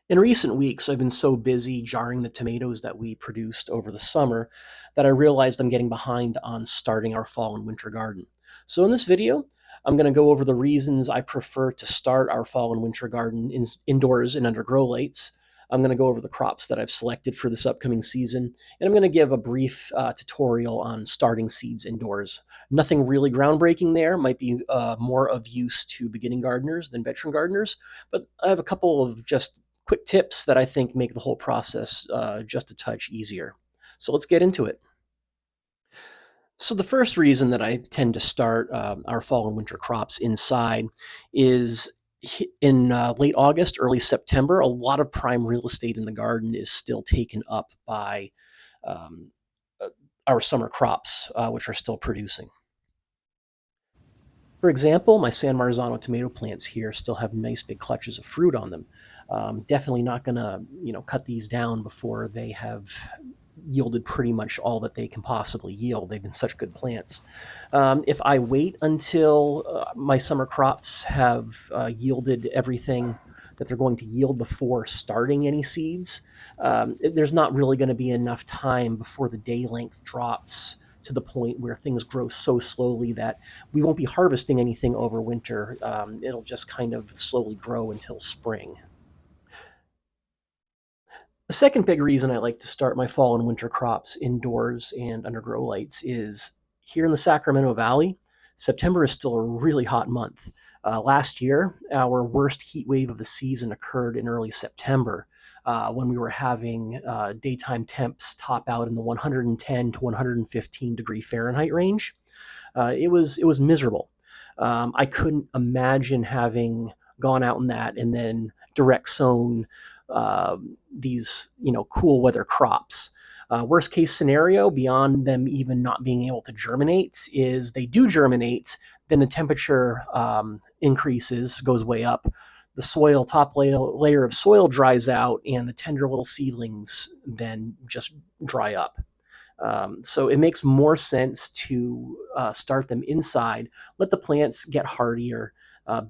In recent weeks, I've been so busy jarring the tomatoes that we produced over the summer that I realized I'm getting behind on starting our fall and winter garden. So, in this video, I'm going to go over the reasons I prefer to start our fall and winter garden indoors and under grow lights. I'm going to go over the crops that I've selected for this upcoming season, and I'm going to give a brief tutorial on starting seeds indoors. Nothing really groundbreaking there, might be more of use to beginning gardeners than veteran gardeners, but I have a couple of just quick tips that I think make the whole process just a touch easier. So let's get into it. So the first reason that I tend to start our fall and winter crops inside is in late August, early September. A lot of prime real estate in the garden is still taken up by um, uh, our summer crops, which are still producing. For example, my San Marzano tomato plants here still have nice big clutches of fruit on them. Definitely not going to, cut these down before they have yielded pretty much all that they can possibly yield. They've been such good plants. If I wait until my summer crops have yielded everything that they're going to yield before starting any seeds, there's not really going to be enough time before the day length drops to the point where things grow so slowly that we won't be harvesting anything over winter. It'll just kind of slowly grow until spring. The second big reason I like to start my fall and winter crops indoors and under grow lights is here in the Sacramento Valley, September is still a really hot month. Last year, our worst heat wave of the season occurred in early September when we were having daytime temps top out in the 110 to 115 degree Fahrenheit range. It was miserable. I couldn't imagine having gone out in that and then direct sown these cool weather crops. Worst case scenario, beyond them even not being able to germinate, is they do germinate, then the temperature increases, goes way up. The soil, top layer of soil dries out, and the tender little seedlings then just dry up. So it makes more sense to start them inside, let the plants get hardier,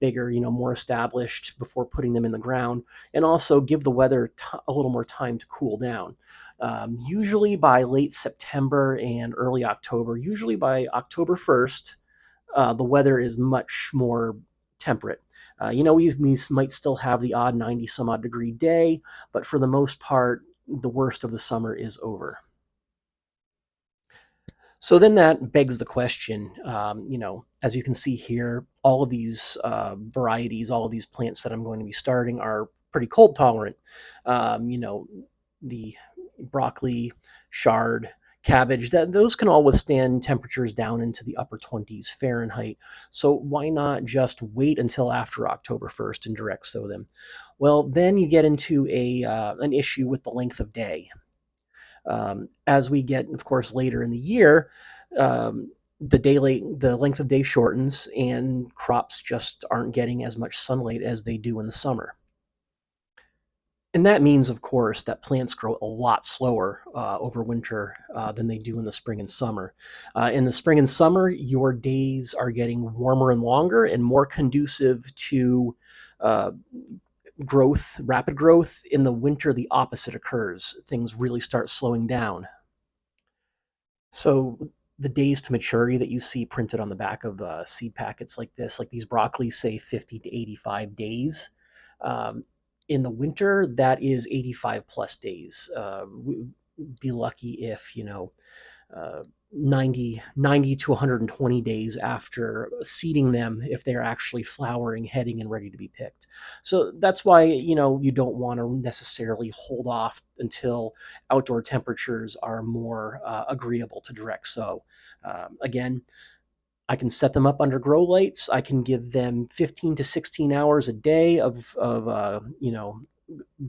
bigger, more established before putting them in the ground, and also give the weather a little more time to cool down. Usually by late September and early October, usually by October 1st, the weather is much more temperate. We might still have the odd 90 some odd degree day, but for the most part, the worst of the summer is over. So then that begs the question, as you can see here, all of these varieties, all of these plants that I'm going to be starting are pretty cold tolerant. The broccoli, chard, cabbage, that those can all withstand temperatures down into the upper 20s Fahrenheit. So why not just wait until after October 1st and direct sow them? Well, then you get into an issue with the length of day. As we get, of course, later in the year, the length of day shortens, and crops just aren't getting as much sunlight as they do in the summer. And that means, of course, that plants grow a lot slower over winter than they do in the spring and summer. In the spring and summer, your days are getting warmer and longer and more conducive to uh, growth, rapid growth. In the winter, the opposite occurs. Things really start slowing down. So the days to maturity that you see printed on the back of seed packets like this, like these broccoli, say 50 to 85 days. Um, in the winter, that is 85 plus days. We'd be lucky if, uh, 90 to 120 days after seeding them if they're actually flowering, heading, and ready to be picked. So that's why, you don't want to necessarily hold off until outdoor temperatures are more agreeable to direct sow. Again, I can set them up under grow lights. I can give them 15 to 16 hours a day of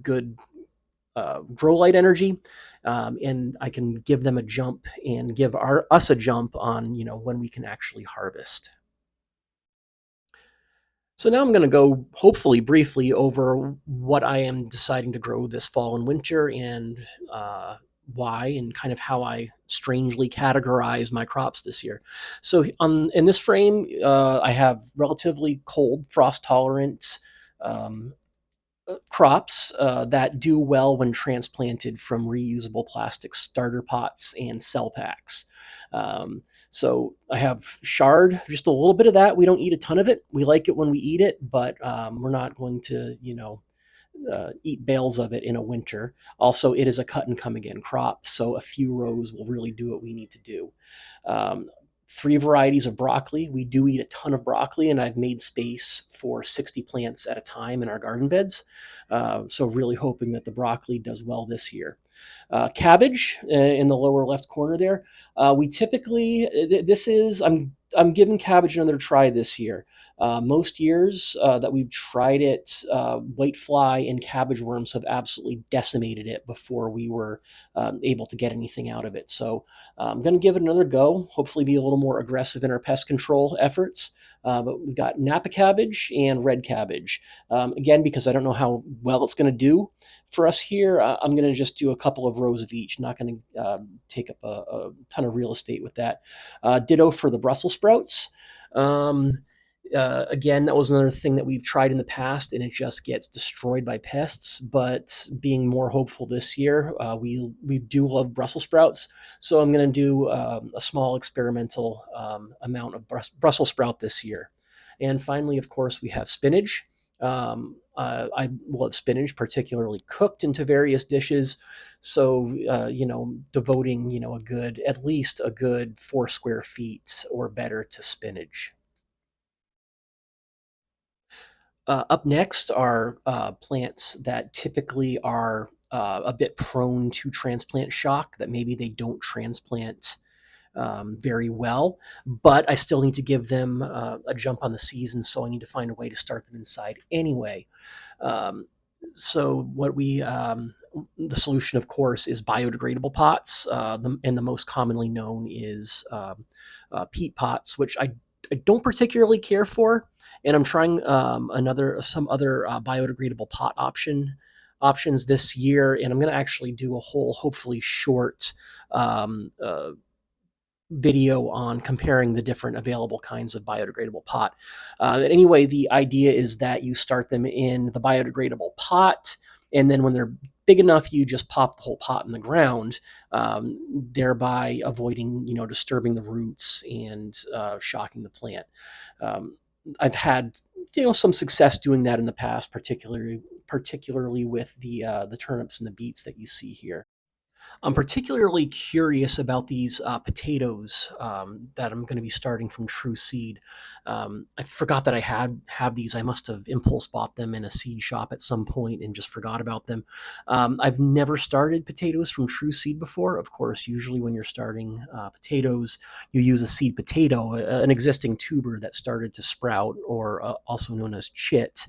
good grow light energy, and I can give them a jump and give us a jump on when we can actually harvest. So now I'm going to go hopefully briefly over what I am deciding to grow this fall and winter and why and kind of how I strangely categorize my crops this year. So in this frame, I have relatively cold, frost tolerant, um, crops that do well when transplanted from reusable plastic starter pots and cell packs. Um, so I have chard, just a little bit of that. We don't eat a ton of it. We like it when we eat it, but we're not going to, eat bales of it in a winter. Also, it is a cut and come again crop, so a few rows will really do what we need to do. Um, Three varieties of broccoli. We do eat a ton of broccoli, and I've made space for 60 plants at a time in our garden beds. So, really hoping that the broccoli does well this year. Cabbage in the lower left corner there. We typically, this is, I'm giving cabbage another try this year. Most years that we've tried it, whitefly and cabbage worms have absolutely decimated it before we were able to get anything out of it. So I'm going to give it another go, hopefully be a little more aggressive in our pest control efforts. But we've got Napa cabbage and red cabbage. Again, because I don't know how well it's going to do for us here, I'm going to just do a couple of rows of each. Not going to take up a ton of real estate with that. Ditto for the Brussels sprouts. Um, Again, that was another thing that we've tried in the past, and it just gets destroyed by pests. But being more hopeful this year, we do love Brussels sprouts, so I'm going to do a small experimental amount of Brussels sprout this year. And finally, of course, we have spinach. I love spinach, particularly cooked into various dishes. So, devoting, at least a good 4 square feet or better to spinach. Up next are plants that typically are a bit prone to transplant shock, that maybe they don't transplant very well, but I still need to give them a jump on the season, so I need to find a way to start them inside anyway. Um, so the solution, of course, is biodegradable pots, and the most commonly known is peat pots, which I don't particularly care for, and I'm trying some other biodegradable pot options this year, and I'm going to actually do a whole, hopefully short um, uh, video on comparing the different available kinds of biodegradable pot. Anyway, the idea is that you start them in the biodegradable pot, and then when they're big enough, you just pop the whole pot in the ground, thereby avoiding, disturbing the roots and shocking the plant. Um, I've had, some success doing that in the past, particularly with the turnips and the beets that you see here. I'm particularly curious about these potatoes that I'm going to be starting from True Seed. I forgot that I have these. I must have impulse bought them in a seed shop at some point and just forgot about them. I've never started potatoes from True Seed before. Of course, usually when you're starting potatoes, you use a seed potato, an existing tuber that started to sprout, or also known as chit.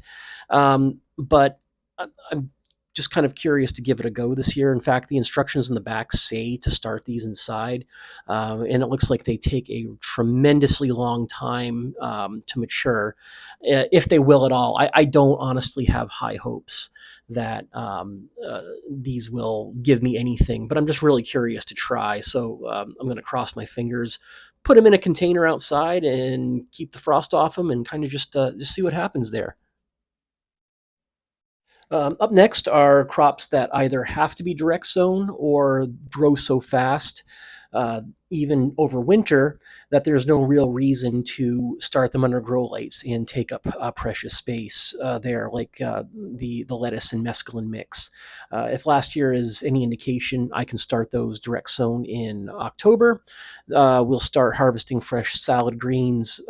But I'm just kind of curious to give it a go this year. In fact, the instructions in the back say to start these inside, and it looks like they take a tremendously long time to mature, if they will at all. I don't honestly have high hopes that these will give me anything, but I'm just really curious to try. So I'm going to cross my fingers, put them in a container outside, and keep the frost off them, and kind of just see what happens there. Up next are crops that either have to be direct sown or grow so fast, uh, even over winter, that there's no real reason to start them under grow lights and take up precious space there, like the lettuce and mesclun mix. If last year is any indication, I can start those direct sown in October. We'll start harvesting fresh salad greens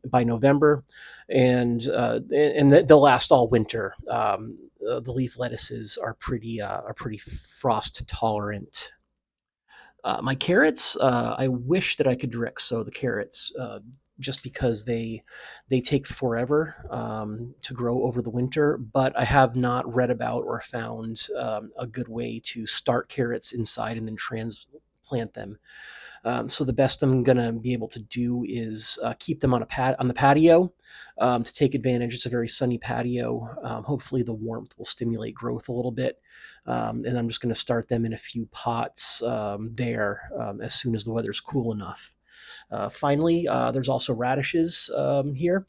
by November, and they'll last all winter. The leaf lettuces are pretty frost tolerant. My carrots, I wish that I could direct sow the carrots, just because they take forever to grow over the winter. But I have not read about or found a good way to start carrots inside and then transplant them. So the best I'm gonna be able to do is keep them on the patio to take advantage. It's a very sunny patio. Hopefully, the warmth will stimulate growth a little bit, and I'm just going to start them in a few pots there as soon as the weather's cool enough. Finally, there's also radishes here.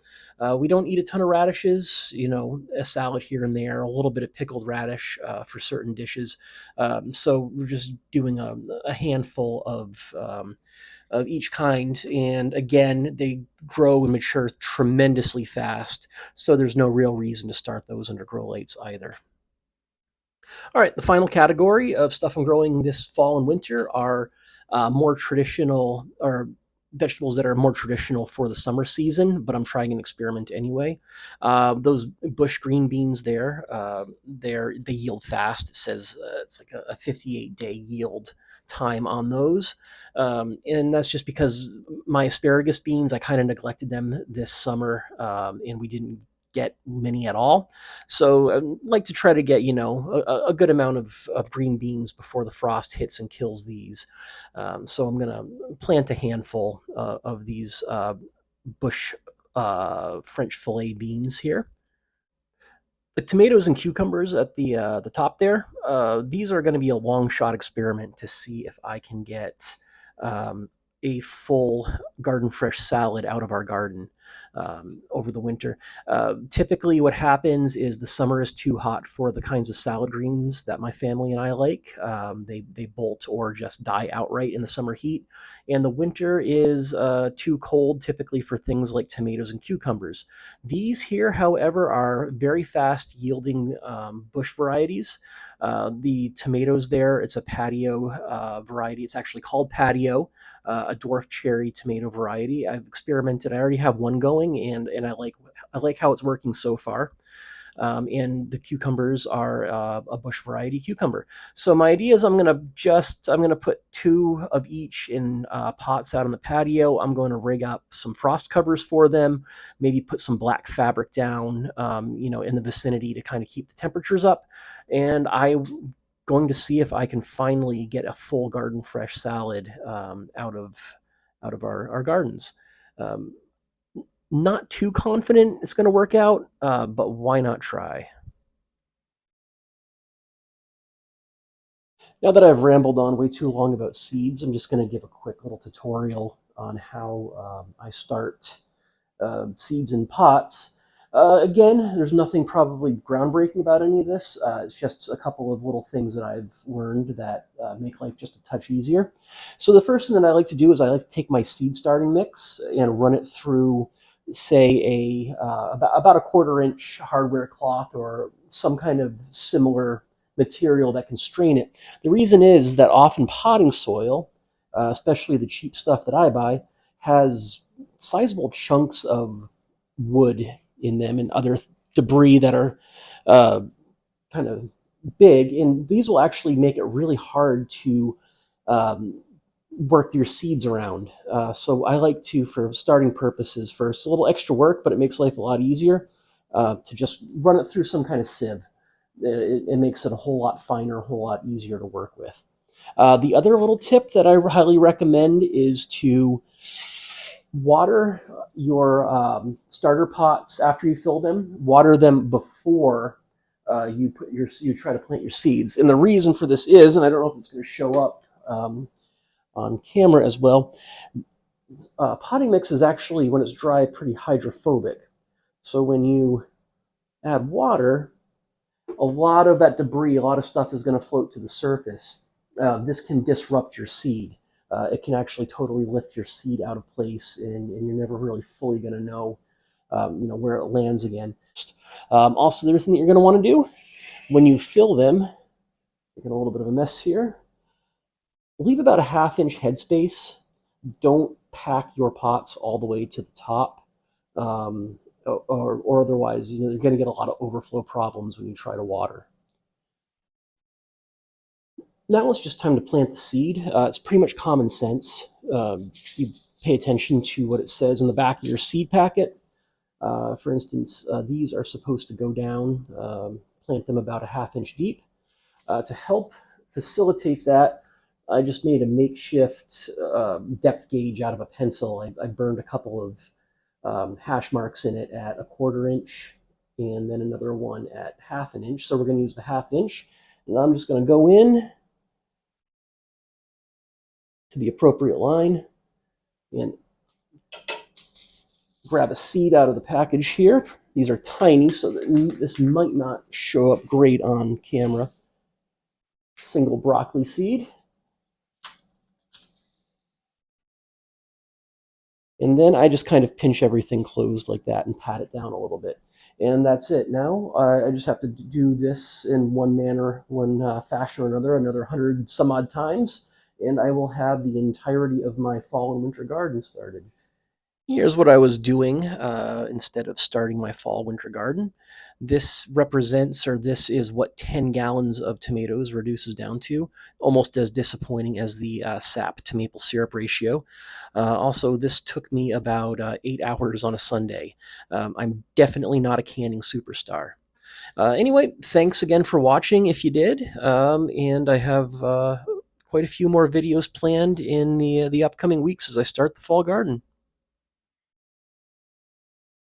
We don't eat a ton of radishes, a salad here and there, a little bit of pickled radish for certain dishes. So we're just doing a handful of each kind. And again, they grow and mature tremendously fast. So there's no real reason to start those under grow lights either. All right, the final category of stuff I'm growing this fall and winter are more traditional or vegetables that are more traditional for the summer season, but I'm trying an experiment anyway. Those bush green beans there, they yield fast. It says it's like a 58-day yield time on those. And that's just because my asparagus beans, I kind of neglected them this summer, and we didn't get many at all. So I like to try to get, a good amount of green beans before the frost hits and kills these. So I'm going to plant a handful of these bush French fillet beans here. The tomatoes and cucumbers at the top there, these are going to be a long shot experiment to see if I can get um, a full garden fresh salad out of our garden over the winter. Typically, what happens is the summer is too hot for the kinds of salad greens that my family and I like. They bolt or just die outright in the summer heat, and the winter is too cold typically for things like tomatoes and cucumbers. These here, however, are very fast yielding bush varieties. The tomatoes there, it's a patio variety. It's actually called patio, a dwarf cherry tomato variety. I've experimented. I already have one going, and I like how it's working so far. And the cucumbers are a bush variety cucumber. So my idea is I'm gonna put two of each in pots out on the patio. I'm going to rig up some frost covers for them, maybe put some black fabric down, in the vicinity to kind of keep the temperatures up. And I'm going to see if I can finally get a full garden fresh salad out of our gardens. Um, Not too confident it's going to work out, but why not try? Now that I've rambled on way too long about seeds, I'm just going to give a quick little tutorial on how I start seeds in pots. Again, there's nothing probably groundbreaking about any of this. It's just a couple of little things that I've learned that make life just a touch easier. So the first thing that I like to do is I like to take my seed starting mix and run it through, say, about a quarter-inch hardware cloth or some kind of similar material that can strain it. The reason is that often potting soil, especially the cheap stuff that I buy, has sizable chunks of wood in them and other debris that are uh, kind of big, and these will actually make it really hard to um, work your seeds around. So I like to, for starting purposes, first a little extra work, but it makes life a lot easier to just run it through some kind of sieve. It makes it a whole lot finer, a whole lot easier to work with. The other little tip that I highly recommend is to water your starter pots after you fill them. Water them before you try to plant your seeds. And the reason for this is, and I don't know if it's going to show up on camera as well, potting mix is actually, when it's dry, pretty hydrophobic. So when you add water, a lot of that debris, a lot of stuff is going to float to the surface. This can disrupt your seed. It can actually totally lift your seed out of place, and you're never really fully going to know, where it lands again. Also, the other thing that you're going to want to do when you fill them, making a little bit of a mess here, leave about a half-inch headspace. Don't pack your pots all the way to the top, or otherwise, you're going to get a lot of overflow problems when you try to water. Now it's just time to plant the seed. It's pretty much common sense. You pay attention to what it says in the back of your seed packet. For instance, these are supposed to go down, plant them about a half-inch deep. To help facilitate that, I just made a makeshift depth gauge out of a pencil. I burned a couple of hash marks in it at a quarter-inch and then another one at half an inch. So we're going to use the half-inch, and I'm just going to go in to the appropriate line And grab a seed out of the package here. These are tiny, so this might not show up great on camera. Single broccoli seed. And then I just kind of pinch everything closed like that and pat it down a little bit. And that's it. Now I just have to do this in one manner, one fashion or another 100 some odd times, and I will have the entirety of my fall and winter garden started. Here's what I was doing instead of starting my fall winter garden. This represents, or this is what 10 gallons of tomatoes reduces down to, almost as disappointing as the sap to maple syrup ratio. Also, this took me about 8 hours on a Sunday. I'm definitely not a canning superstar. Anyway, thanks again for watching if you did. And I have quite a few more videos planned in the upcoming weeks as I start the fall garden.